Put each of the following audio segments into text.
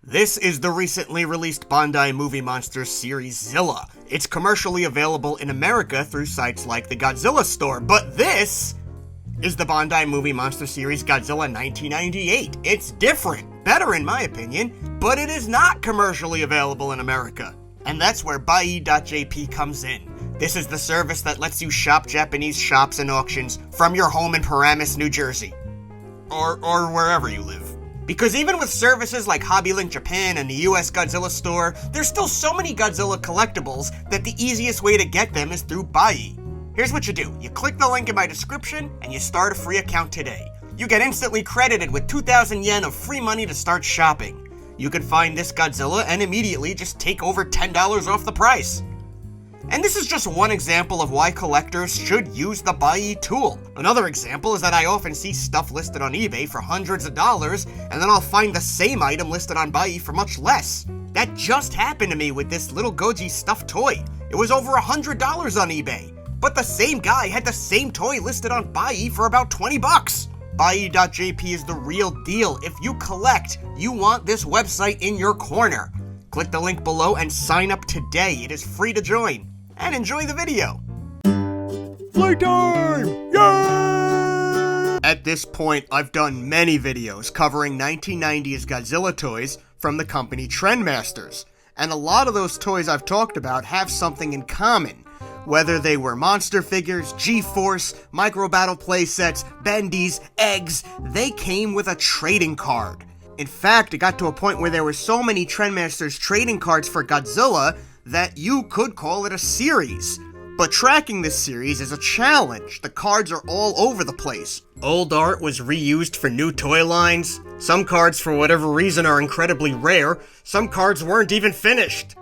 This is the recently released Bandai Movie Monsters series Zilla. It's commercially available in America through sites like the Godzilla Store, but this is the Bandai Movie Monster series Godzilla 1998. It's different, better in my opinion, but it is not commercially available in America. And that's where Bai.jp comes in. This is the service that lets you shop Japanese shops and auctions from your home in Paramus, New Jersey. Or wherever you live. Because even with services like HobbyLink Japan and the US Godzilla Store, there's still so many Godzilla collectibles that the easiest way to get them is through Bai. Here's what you do. You click the link in my description, and you start a free account today. You get instantly credited with 2,000 yen of free money to start shopping. You can find this Godzilla and immediately just take over $10 off the price. And this is just one example of why collectors should use the Bai tool. Another example is that I often see stuff listed on eBay for hundreds of dollars, and then I'll find the same item listed on Bai for much less. That just happened to me with this little Goji stuffed toy. It was over $100 on eBay, but the same guy had the same toy listed on Bai for about 20 bucks. Bai.jp is the real deal. If you collect, you want this website in your corner. Click the link below and sign up today. It is free to join. And enjoy the video. Playtime! Yay! At this point, I've done many videos covering 1990s Godzilla toys from the company Trendmasters, and a lot of those toys I've talked about have something in common. Whether they were monster figures, G-Force, micro battle playsets, bendies, eggs, they came with a trading card. In fact, it got to a point where there were so many Trendmasters trading cards for Godzilla that you could call it a series. But tracking this series is a challenge. The cards are all over the place. Old art was reused for new toy lines. Some cards, for whatever reason, are incredibly rare. Some cards weren't even finished.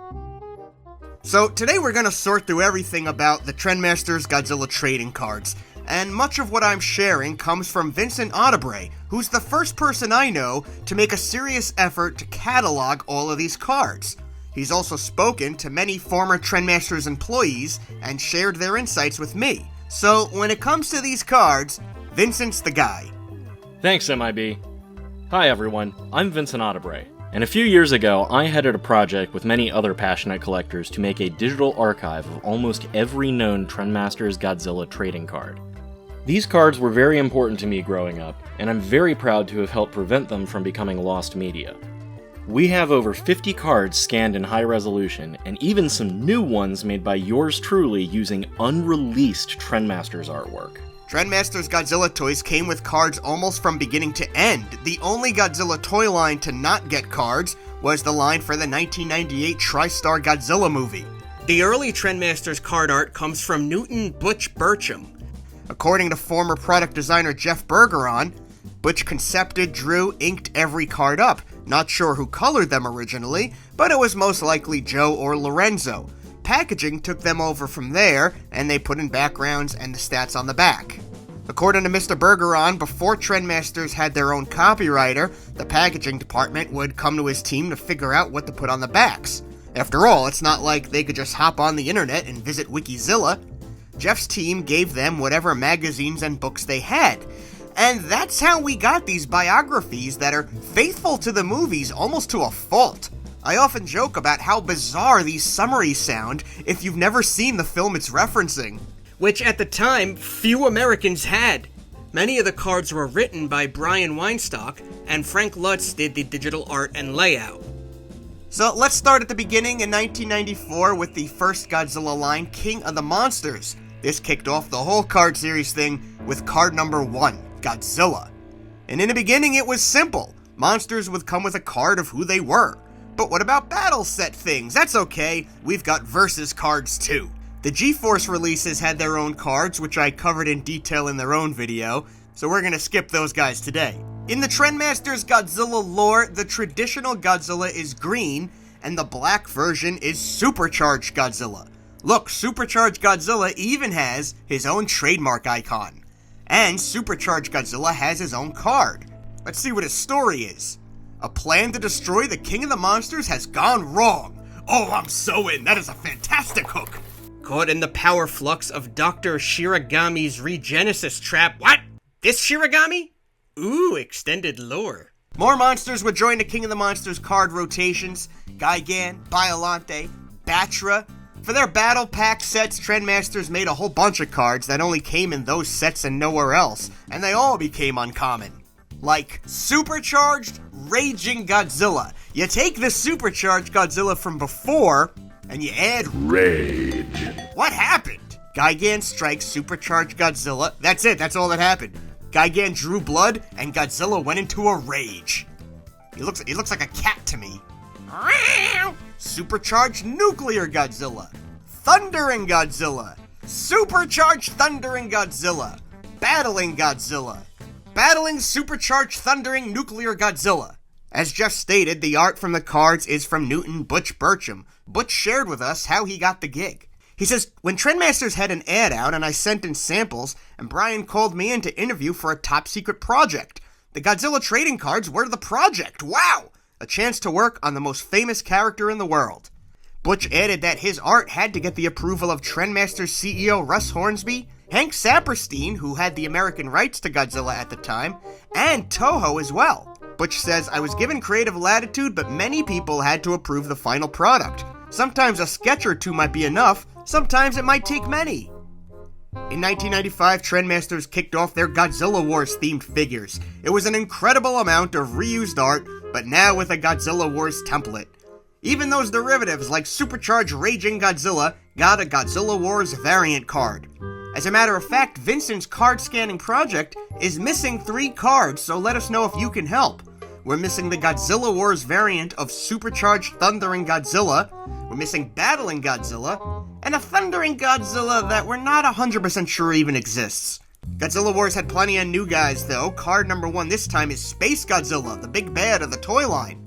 So today we're gonna sort through everything about the Trendmasters Godzilla trading cards. And much of what I'm sharing comes from Vincent Ottebre, who's the first person I know to make a serious effort to catalog all of these cards. He's also spoken to many former Trendmasters employees and shared their insights with me. So when it comes to these cards, Vincent's the guy. Thanks, MIB. Hi everyone, I'm Vincent Ottebre, and a few years ago I headed a project with many other passionate collectors to make a digital archive of almost every known Trendmasters Godzilla trading card. These cards were very important to me growing up, and I'm very proud to have helped prevent them from becoming lost media. We have over 50 cards scanned in high resolution, and even some new ones made by yours truly using unreleased Trendmasters artwork. Trendmasters Godzilla toys came with cards almost from beginning to end. The only Godzilla toy line to not get cards was the line for the 1998 TriStar Godzilla movie. The early Trendmasters card art comes from Newton Butch Burcham. According to former product designer Jeff Bergeron, Butch concepted, drew, inked every card up. Not sure who colored them originally, but it was most likely Joe or Lorenzo. Packaging took them over from there, and they put in backgrounds and the stats on the back. According to Mr. Bergeron, before Trendmasters had their own copywriter, the packaging department would come to his team to figure out what to put on the backs. After all, it's not like they could just hop on the internet and visit Wikizilla. Jeff's team gave them whatever magazines and books they had. And that's how we got these biographies that are faithful to the movies almost to a fault. I often joke about how bizarre these summaries sound if you've never seen the film it's referencing, which at the time, few Americans had. Many of the cards were written by Brian Weinstock, and Frank Lutz did the digital art and layout. So let's start at the beginning in 1994 with the first Godzilla line, King of the Monsters. This kicked off the whole card series thing with card number 1. Godzilla. And in the beginning it was simple. Monsters would come with a card of who they were. But what about battle set things? That's okay, we've got versus cards too. The G-Force releases had their own cards, which I covered in detail in their own video, so we're gonna skip those guys today. In the Trendmasters Godzilla lore, the traditional Godzilla is green, and the black version is Supercharged Godzilla. Look, Supercharged Godzilla even has his own trademark icon. And Supercharged Godzilla has his own card. Let's see what his story is. A plan to destroy the King of the Monsters has gone wrong. Oh, I'm so in. That is a fantastic hook. Caught in the power flux of Dr. Shiragami's Regenesis trap. What? This Shiragami? Ooh, extended lore. More monsters would join the King of the Monsters card rotations: Gigan, Biolante, Batra. For their battle pack sets, Trendmasters made a whole bunch of cards that only came in those sets and nowhere else, and they all became uncommon. Like Supercharged Raging Godzilla. You take the Supercharged Godzilla from before, and you add Rage. What happened? Gigan strikes Supercharged Godzilla. That's it, that's all that happened. Gigan drew blood, and Godzilla went into a rage. He looks like a cat to me. Supercharged Nuclear Godzilla. Thundering Godzilla. Supercharged Thundering Godzilla. Battling Godzilla. Battling Supercharged Thundering Nuclear Godzilla. As Jeff stated, the art from the cards is from Newton Butch Burcham. Butch shared with us how he got the gig. He says, when Trendmasters had an ad out and I sent in samples, and Brian called me in to interview for a top secret project. The Godzilla trading cards were the project. Wow! A chance to work on the most famous character in the world. Butch added that his art had to get the approval of Trendmasters CEO Russ Hornsby, Hank Saperstein, who had the American rights to Godzilla at the time, and Toho as well. Butch says, I was given creative latitude, but many people had to approve the final product. Sometimes a sketch or two might be enough, sometimes it might take many. In 1995, Trendmasters kicked off their Godzilla Wars themed figures. It was an incredible amount of reused art, but now with a Godzilla Wars template. Even those derivatives like Supercharged Raging Godzilla got a Godzilla Wars variant card. As a matter of fact, Vincent's card scanning project is missing 3 cards, so let us know if you can help. We're missing the Godzilla Wars variant of Supercharged Thundering Godzilla, we're missing Battling Godzilla, and a Thundering Godzilla that we're not 100% sure even exists. Godzilla Wars had plenty of new guys though. Card number 1 this time is Space Godzilla, the big bad of the toy line.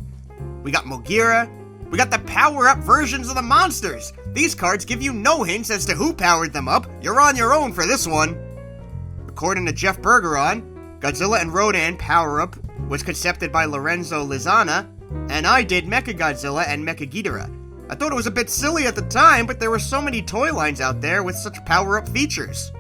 We got Mogira, we got the power-up versions of the monsters. These cards give you no hints as to who powered them up. You're on your own for this one. According to Jeff Bergeron, Godzilla and Rodan power-up was concepted by Lorenzo Lizana, and I did Mechagodzilla and Mechaghidorah. I thought it was a bit silly at the time, but there were so many toy lines out there with such power-up features.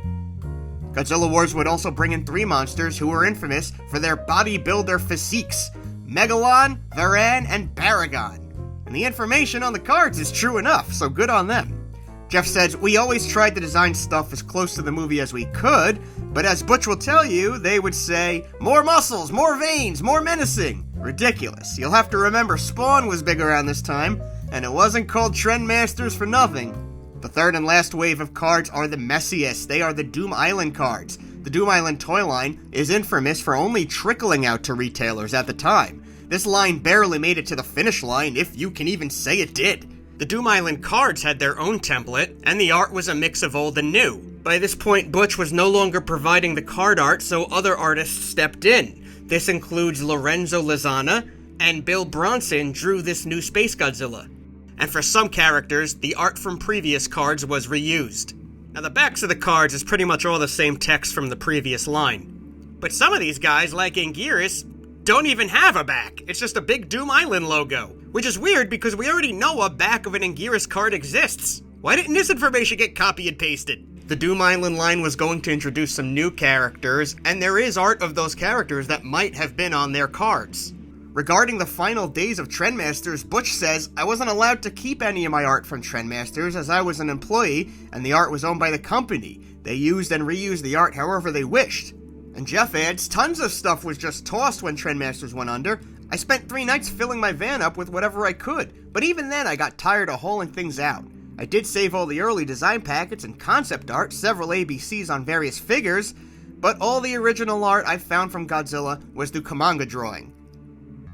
Godzilla Wars would also bring in 3 monsters who were infamous for their bodybuilder physiques: Megalon, Varan, and Baragon. And the information on the cards is true enough, so good on them. Jeff says, we always tried to design stuff as close to the movie as we could, but as Butch will tell you, they would say, more muscles, more veins, more menacing. Ridiculous. You'll have to remember Spawn was big around this time, and it wasn't called Trendmasters for nothing. The third and last wave of cards are the messiest. They are the Doom Island cards. The Doom Island toy line is infamous for only trickling out to retailers at the time. This line barely made it to the finish line, if you can even say it did. The Doom Island cards had their own template, and the art was a mix of old and new. By this point, Butch was no longer providing the card art, so other artists stepped in. This includes Lorenzo Lizana, and Bill Bronson drew this new Space Godzilla. And for some characters, the art from previous cards was reused. Now the backs of the cards is pretty much all the same text from the previous line. But some of these guys, like Anguirus, don't even have a back. It's just a big Doom Island logo. Which is weird because we already know a back of an Anguirus card exists. Why didn't this information get copy and pasted? The Doom Island line was going to introduce some new characters, and there is art of those characters that might have been on their cards. Regarding the final days of Trendmasters, Butch says, I wasn't allowed to keep any of my art from Trendmasters as I was an employee and the art was owned by the company. They used and reused the art however they wished. And Jeff adds, tons of stuff was just tossed when Trendmasters went under. I spent 3 nights filling my van up with whatever I could, but even then I got tired of hauling things out. I did save all the early design packets and concept art, several ABCs on various figures, but all the original art I found from Godzilla was through Kamanga drawing.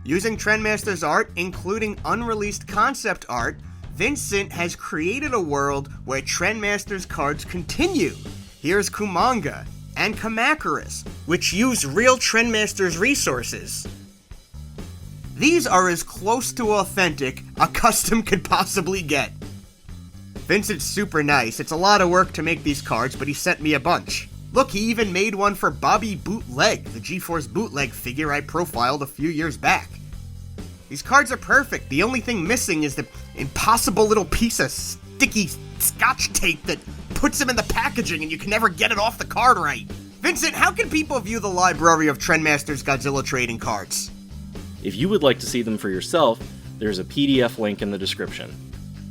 Using Trendmasters art, including unreleased concept art, Vincent has created a world where Trendmasters cards continue. Here's Kumanga and Kamacuras, which use real Trendmasters resources. These are as close to authentic a custom could possibly get. Vincent's super nice. It's a lot of work to make these cards, but he sent me a bunch. Look, he even made one for Bobby Bootleg, the G-Force Bootleg figure I profiled a few years back. These cards are perfect. The only thing missing is the impossible little piece of sticky scotch tape that puts them in the packaging and you can never get it off the card right. Vincent, how can people view the library of Trendmasters Godzilla trading cards? If you would like to see them for yourself, there's a PDF link in the description.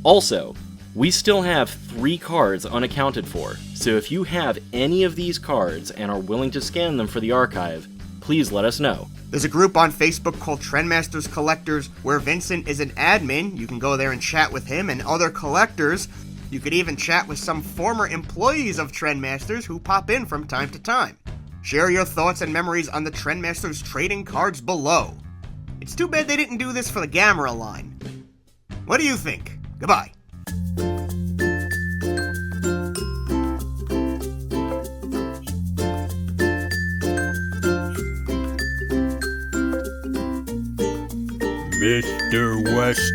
Also, we still have 3 cards unaccounted for, so if you have any of these cards and are willing to scan them for the archive, please let us know. There's a group on Facebook called Trendmasters Collectors where Vincent is an admin. You can go there and chat with him and other collectors. You could even chat with some former employees of Trendmasters who pop in from time to time. Share your thoughts and memories on the Trendmasters trading cards below. It's too bad they didn't do this for the Gamera line. What do you think? Goodbye. MrWest.com